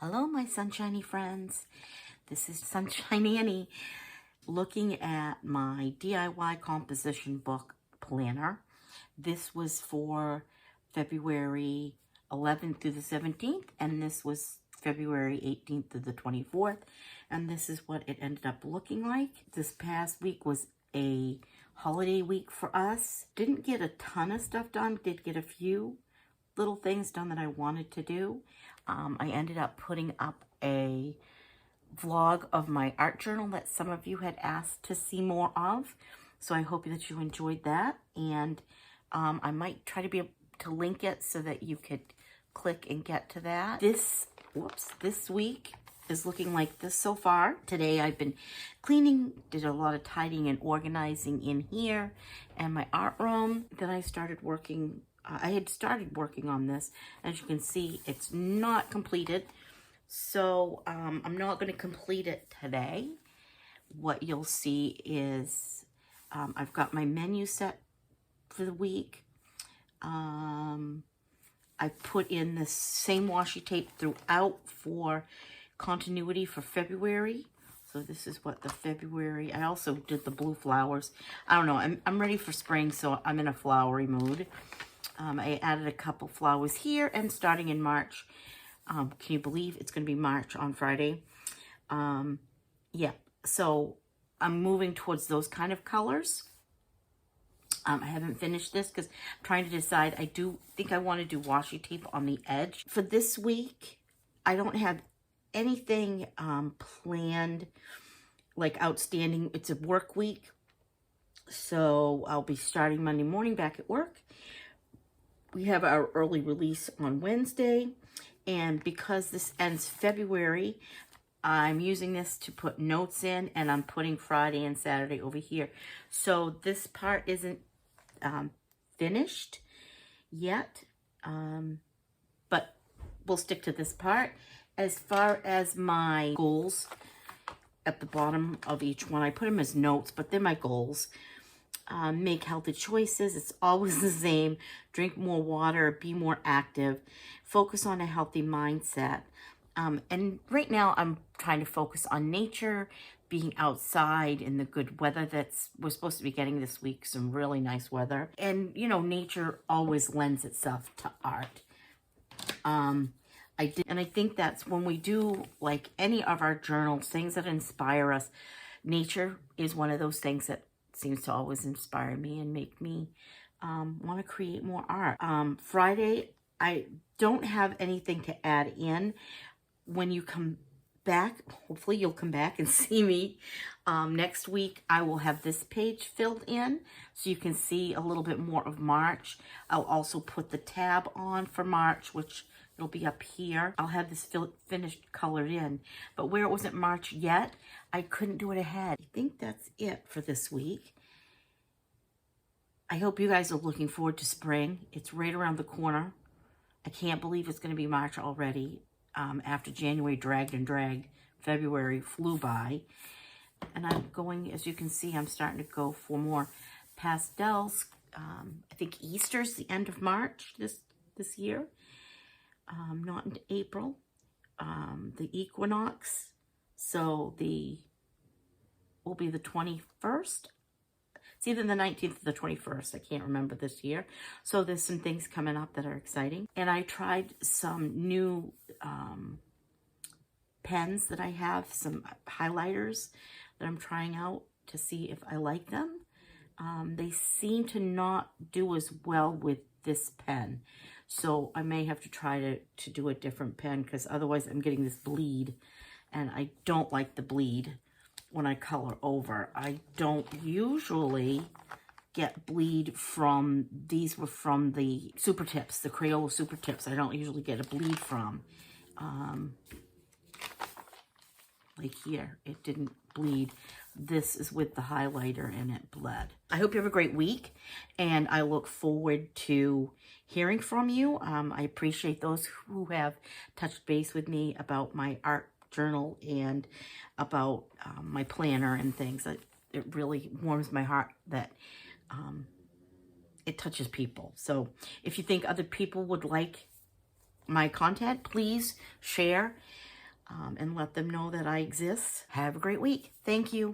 Hello, my sunshiny friends. This is Sunshine Annie looking at my DIY composition book planner. This was for February 11th through the 17th, and this was February 18th through the 24th, and this is what it ended up looking like. This past week was a holiday week for us. Didn't get a ton of stuff done, did get a few little things done that I wanted to do. I ended up putting up a vlog of my art journal that some of you had asked to see more of. So I hope that you enjoyed that. And I might try to be able to link it so that you could click and get to that. This week is looking like this so far. Today I've been cleaning, did a lot of tidying and organizing in here and my art room. Then I started working I had started working on this. As you can see, it's not completed. So I'm not going to complete it today. What you'll see is I've got my menu set for the week. I put in the same washi tape throughout for continuity for February. So this is what the February, I also did the blue flowers. I don't know, I'm ready for spring, so I'm in a flowery mood. I added a couple flowers here, and starting in March, can you believe it's going to be March on Friday? Yeah, so I'm moving towards those kind of colors. I haven't finished this because I'm trying to decide. I do think I want to do washi tape on the edge. For this week, I don't have anything planned, like outstanding. It's a work week, so I'll be starting Monday morning back at work. We have our early release on Wednesday, and because this ends February, I'm using this to put notes in, and I'm putting Friday and Saturday over here. So this part isn't finished yet, but we'll stick to this part. As far as my goals at the bottom of each one, I put them as notes, but they're my goals. Make healthy choices. It's always the same. Drink more water, be more active, focus on a healthy mindset. And right now I'm trying to focus on nature, being outside in the good weather we're supposed to be getting this week, some really nice weather. And, you know, nature always lends itself to art. I think that's when we do, like, any of our journals, things that inspire us, nature is one of those things that seems to always inspire me and make me want to create more art. Friday, I don't have anything to add in. When you come back, hopefully you'll come back and see me. Next week, I will have this page filled in so you can see a little bit more of March. I'll also put the tab on for March, which it'll be up here. I'll have this finished colored in. But where it wasn't March yet, I couldn't do it ahead. I think that's it for this week. I hope you guys are looking forward to spring. It's right around the corner. I can't believe it's going to be March already. After January dragged and dragged, February flew by. And I'm going, as you can see, I'm starting to go for more pastels. I think Easter's the end of March this year. Not in April. The equinox. So will be the 21st. It's either the 19th or the 21st. I can't remember this year. So there's some things coming up that are exciting. And I tried some new pens that I have, some highlighters that I'm trying out to see if I like them. They seem to not do as well with this pen. So I may have to try to do a different pen, because otherwise I'm getting this bleed. And I don't like the bleed when I color over. I don't usually get bleed from, these were from the Super Tips, the Crayola Super Tips. I don't usually get a bleed from. Like here, it didn't bleed. This is with the highlighter and it bled. I hope you have a great week, and I look forward to hearing from you. I appreciate those who have touched base with me about my art journal and about my planner and things. It really warms my heart that it touches people. So if you think other people would like my content, please share. and let them know that I exist. Have a great week. Thank you.